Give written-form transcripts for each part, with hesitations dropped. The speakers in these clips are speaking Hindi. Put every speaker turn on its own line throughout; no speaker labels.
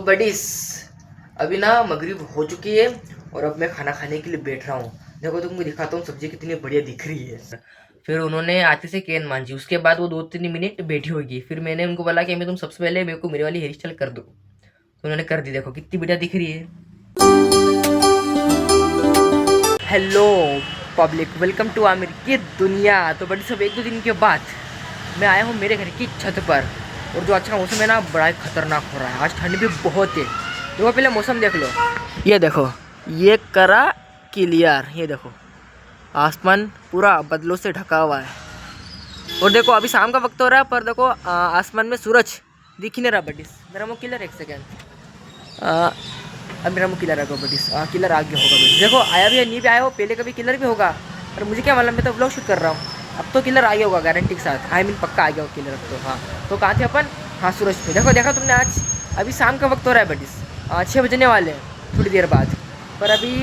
तो बडीज अभी ना मगरिब हो चुकी है और अब मैं खाना खाने के लिए बैठ रहा हूँ। देखो तुमको दिखाता हूँ सब्जी कितनी बढ़िया दिख रही है। फिर उन्होंने आते से कैन मांझी, उसके बाद वो 2-3 मिनट बैठी होगी। फिर मैंने उनको बोला कि मैं तुम सबसे पहले मेरे को मेरे वाली हेयर स्टाइल कर दो, तो उन्होंने कर दी। देखो कितनी बढ़िया दिख रही है। Hello public, welcome to Aamir की दुनिया। तो बड़ी सब 1-2 दिन के बाद मैं आया हूँ मेरे घर की छत पर, और जो अच्छा मौसम है ना बड़ा ही खतरनाक हो रहा है। आज ठंड भी बहुत है। देखो पहले मौसम देख लो, ये देखो, ये करा क्लियर, ये देखो आसमान पूरा बादलों से ढका हुआ है। और देखो अभी शाम का वक्त हो रहा है, पर देखो आसमान में सूरज दिख ही नहीं रहा। बडीस मेरा मुँह क्लियर, एक सेकेंड। अब मेरा मुँह किलर आएगा बडीस, किलर आ गया होगा बडीस। देखो आया भी है, नहीं भी आया हो, पहले कभी किलर भी होगा, पर मुझे क्या मालूम, मैं तो ब्लॉग शूट कर रहा हूँ। अब तो किलर आ गया होगा गारंटी के साथ, आई मीन पक्का आ गया होगा किलर अब तो। हाँ तो कहाँ थे अपन? हाँ सूरज पे। देखो देखा तुमने, आज अभी शाम का वक्त हो रहा है बडीस, 6 बजने वाले हैं थोड़ी देर बाद। पर अभी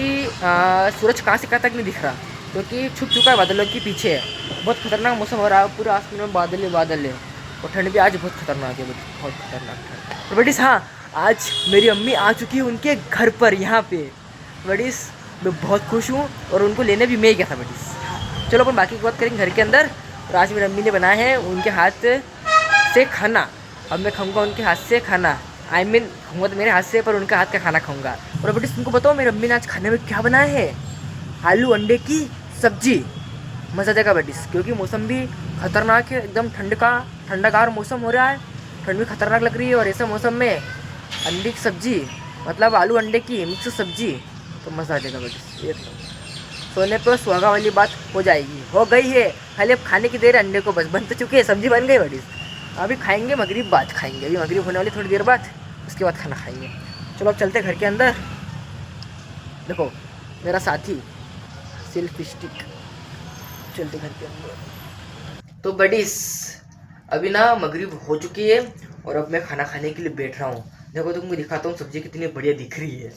सूरज कहाँ से कहाँ तक नहीं दिख रहा, क्योंकि छुप चुका है, बादलों के पीछे है। बहुत खतरनाक मौसम हो रहा है, पूरे आसमान में बादल ही बादल है। और ठंड भी आज बहुत खतरनाक है, बहुत खतरनाक ठंड। और बडीस हाँ, आज मेरी अम्मी आ चुकी है उनके घर पर, यहाँ पे। बडीस मैं बहुत खुश हूँ, और उनको लेने भी मैं गया था बडीस। चलो अपन बाकी की बात करेंगे घर के अंदर। और आज मेरी अम्मी ने बनाया है उनके हाथ से खाना, अब मैं खाऊंगा उनके हाथ से खाना। आई मीन खाऊंगा तो मेरे हाथ से, पर उनके हाथ का खाना खाऊंगा। और बडीस तुमको बताओ मेरी अम्मी ने आज खाने में क्या बनाया है? आलू अंडे की सब्जी। मज़ा देगा बडीस, क्योंकि मौसम भी खतरनाक है, एकदम ठंडाकार मौसम हो रहा है। ठंड भी खतरनाक लग रही है, और ऐसे मौसम में अंडे की सब्जी, मतलब आलू अंडे की मिक्स सब्जी, तो मज़ा आ जाएगा बडीस। ये तो सोने पर सुहागा वाली बात हो जाएगी, हो गई है। खाली अब खाने की देर है, अंडे को बस बन तो चुके हैं, सब्जी बन गई बडीस। अभी खाएंगे मगरिब बाद खाएंगे, अभी मगरिब होने वाली थोड़ी देर बाद, उसके बाद खाना खाएंगे। चलो अब चलते घर के अंदर। देखो मेरा साथी सेल्फी स्टिक, चलते घर के अंदर। तो बडीस अभी ना मगरिब हो चुकी है और अब मैं खाना खाने के लिए बैठ रहा हूँ। देखो तुमको दिखाता हूँ सब्जी कितनी बढ़िया दिख रही है।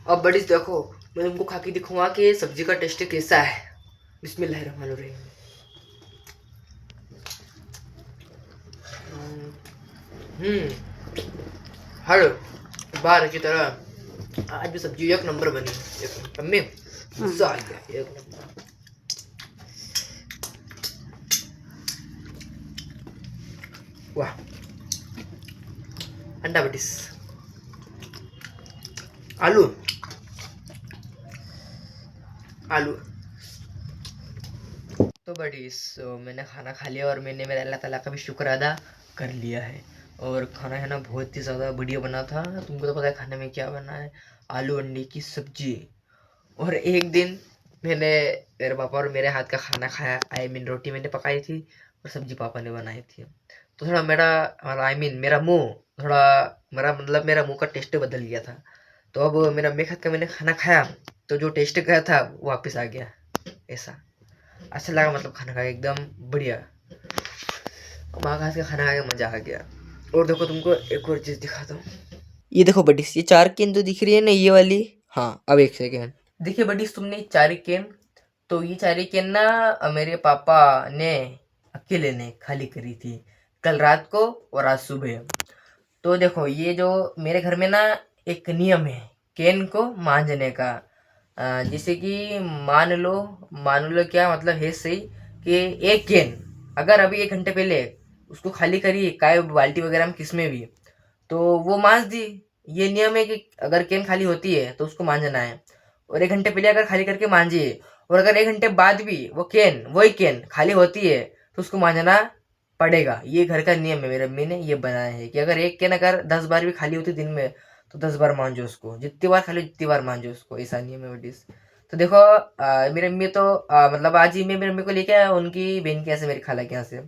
अब बडीस देखो, मैं तुमको खा के दिखूंगा कि सब्जी का टेस्ट कैसा है। बिस्मिल्लाहिर्रहमानिर्रहीम। हर बार की तरह आज भी सब्जी एक नंबर बनी। एक अम्मी मजा आ गया, एक नंबर। वाह, अंडा बडीस, आलू आलू। तो बडीस मैंने खाना खा लिया, और मैंने मेरे अल्लाह ताला का भी शुक्र अदा कर लिया है। और खाना है ना बहुत ही ज़्यादा बढ़िया बना था। तुमको तो पता है खाने में क्या बना है, आलू अंडे की सब्जी। और एक दिन मैंने मेरे पापा और मेरे हाथ का खाना खाया। आई मीन रोटी मैंने पकाई थी और सब्जी पापा ने बनाई थी। तो थोड़ा मेरा, आई मीन मेरा मुंह थोड़ा, मेरा मुंह का टेस्ट बदल गया था। तो अब मेरा अम्मी के हाथ का मैंने खाना खाया, तो जो टेस्ट गया था वो वापस आ गया। ऐसा अच्छा लगा, मतलब खाना खा के एकदम बढ़िया। माँ का हाथ का खाना खा के मजा आ गया। और देखो तुमको एक और चीज दिखाता हूँ। ये देखो बडीस, ये 4 केन जो दिख रही है ना, ये वाली। हाँ अब एक सेकेंड, देखिए बडीस तुमने 4 केन, तो ये 4 केन ना मेरे पापा ने अकेले ने खाली करी थी कल रात को और आज सुबह। तो देखो ये जो मेरे घर में ना एक नियम है केन को मांझने का। जैसे कि मान लो क्या मतलब है सही, कि एक केन अगर अभी 1 घंटे पहले उसको खाली करी काय बाल्टी वगैरह में किसमें भी, तो वो मांझ दी। ये नियम है कि अगर केन खाली होती है तो उसको मांझना है, और 1 घंटे पहले अगर खाली करके मांझिए, और अगर 1 घंटे बाद भी वही केन खाली होती है तो उसको मांझना पड़ेगा। ये घर का नियम है, मेरी अम्मी ने ये बनाया है कि अगर एक केन अगर 10 बार भी खाली होती दिन में, तो 10 बार मांझो उसको, जितनी बार खाली जितनी बार मांझो उसको, ऐसा नियम है डिस। तो देखो मेरी अम्मी तो मतलब आज ही मैं मेरी अम्मी को लेके आया उनकी बहन के यहाँ से, मेरी खाला के यहाँ से।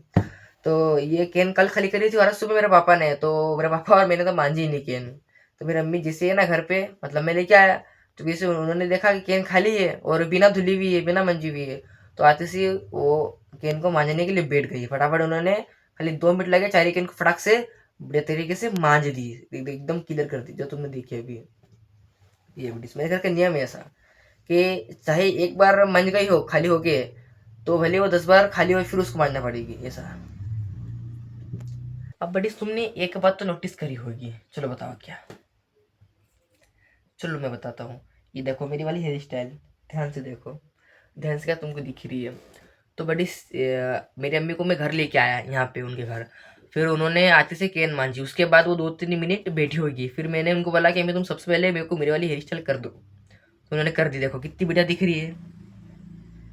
तो ये केन कल खाली करी थी, और आज सुबह मेरे पापा ने, तो मेरे पापा और मैंने तो मांझी ही नहीं केन। तो मेरी अम्मी जैसे है ना घर पे, मतलब मैं लेके आया, तो वैसे उन्होंने देखा कि केन खाली है और बिना धुली हुई है, बिना मंजी हुई है, तो आते से वो केन को मांझने के लिए बैठ गई। फटाफट उन्होंने खाली 2 मिनट लगे, 4 केन को फटाक से बढ़िया तरीके से मांझ दी, एकदम क्लियर कर दी, जो तुमने देखी अभी। ये मेरे घर का नियम है ऐसा कि चाहे एक बार मंज गई हो खाली होके, तो भले वो 10 बार खाली हो फिर उसको मांजना पड़ेगी ऐसा। अब बड़ी तुमने एक बात तो नोटिस करी होगी, चलो बताओ क्या। चलो मैं बताता हूँ। ये देखो मेरी वाली हेयर स्टाइल, ध्यान से देखो, ध्यान से, क्या तुमको दिख रही है? तो बड़ी मेरी अम्मी को मैं घर लेके आया यहाँ पे उनके घर। फिर उन्होंने आते से केन मांझी, उसके बाद वो 2-3 मिनट बैठी होगी। फिर मैंने उनको बोला कि अम्मी तुम सबसे पहले मेरे को मेरी वाली हेयर स्टाइल कर दो, तो उन्होंने कर दी। देखो कितनी बढ़िया दिख रही है।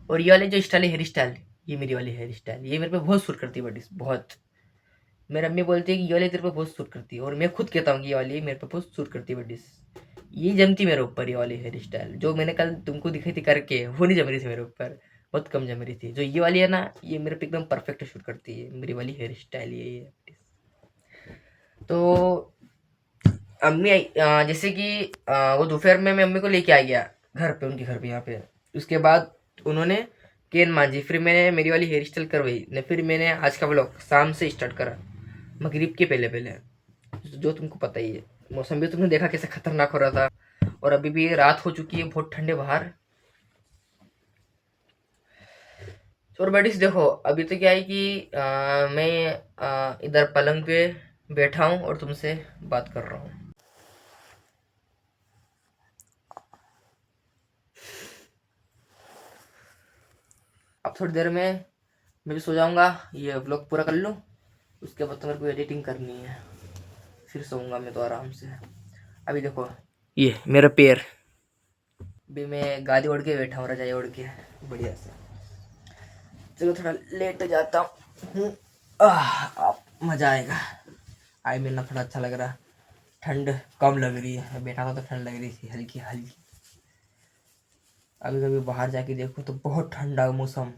और ये वाली जो स्टाइल है हेयर स्टाइल, ये मेरी वाली हेयर स्टाइल, ये मेरे पे बहुत सूट करती है बड़ी, बहुत। मेरी अम्मी बोलती है कि ये वाली तेरे पे बहुत सूट करती है, और मैं खुद कहता हूँ कि ये वाली मेरे पे बहुत सूट करती है बड़ी। ये जमती मेरे ऊपर, ये वाली हेयर स्टाइल जो मैंने कल तुमको दिखाई थी करके, वो नहीं जम रही थी मेरे ऊपर, बहुत कम जम रही थी। जो ये वाली है ना, ये मेरे पे एकदम परफेक्ट शूट करती है, मेरी वाली हेयर स्टाइल ये है। तो अम्मी जैसे कि वो दोपहर में मैं अम्मी को लेके आ गया घर पे, उनके घर पे यहाँ पे। उसके बाद उन्होंने केन मांझी, फिर मैंने मेरी वाली हेयर स्टाइल करवाई ने। फिर मैंने आज का व्लॉग शाम से स्टार्ट करा, मगरिब के पहले पहले, जो तुमको पता ही है। मौसम भी तुमने देखा कैसे खतरनाक हो रहा था, और अभी भी रात हो चुकी है, बहुत ठंडे बाहर। और बडीज देखो, अभी तो क्या है कि मैं इधर पलंग पे बैठा हूँ और तुमसे बात कर रहा हूँ। अब थोड़ी देर में मैं भी सो जाऊंगा, ये व्लॉग पूरा कर लूँ, उसके बाद तो मेरे को एडिटिंग करनी है, फिर सोऊंगा मैं तो आराम से। अभी देखो ये मेरा पैर, अभी मैं गादी ओढ़ के बैठा हूँ, रजाई ओढ़ के बढ़िया से। चलो थोड़ा लेट जाता हूँ, अब मज़ा आएगा। आई मिलना थोड़ा अच्छा लग रहा, ठंड कम लग रही है, बैठा था तो ठंड लग रही थी हल्की हल्की। अभी कभी बाहर जाके देखो तो बहुत ठंडा मौसम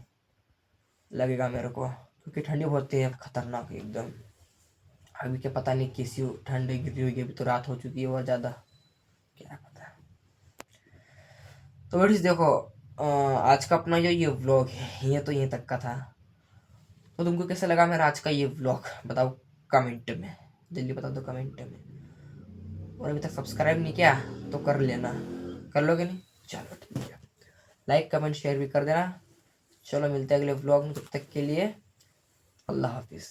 लगेगा मेरे को, क्योंकि ठंडी बहुत है खतरनाक एकदम। अभी क्या पता नहीं कैसी ठंड गिरी हुई है, अभी तो रात हो चुकी है बहुत ज़्यादा, क्या पता। तो बड़ी देखो, आज का अपना जो ये व्लॉग है ये तो यहीं तक का था। तो तुमको कैसा लगा मेरा आज का ये व्लॉग, बताओ कमेंट में, जल्दी बता दो कमेंट में। और अभी तक सब्सक्राइब नहीं किया तो कर लेना, कर लोगे नहीं? चलो ठीक है, लाइक कमेंट शेयर भी कर देना। चलो मिलते हैं अगले व्लॉग में, तब तक के लिए अल्लाह हाफिज़।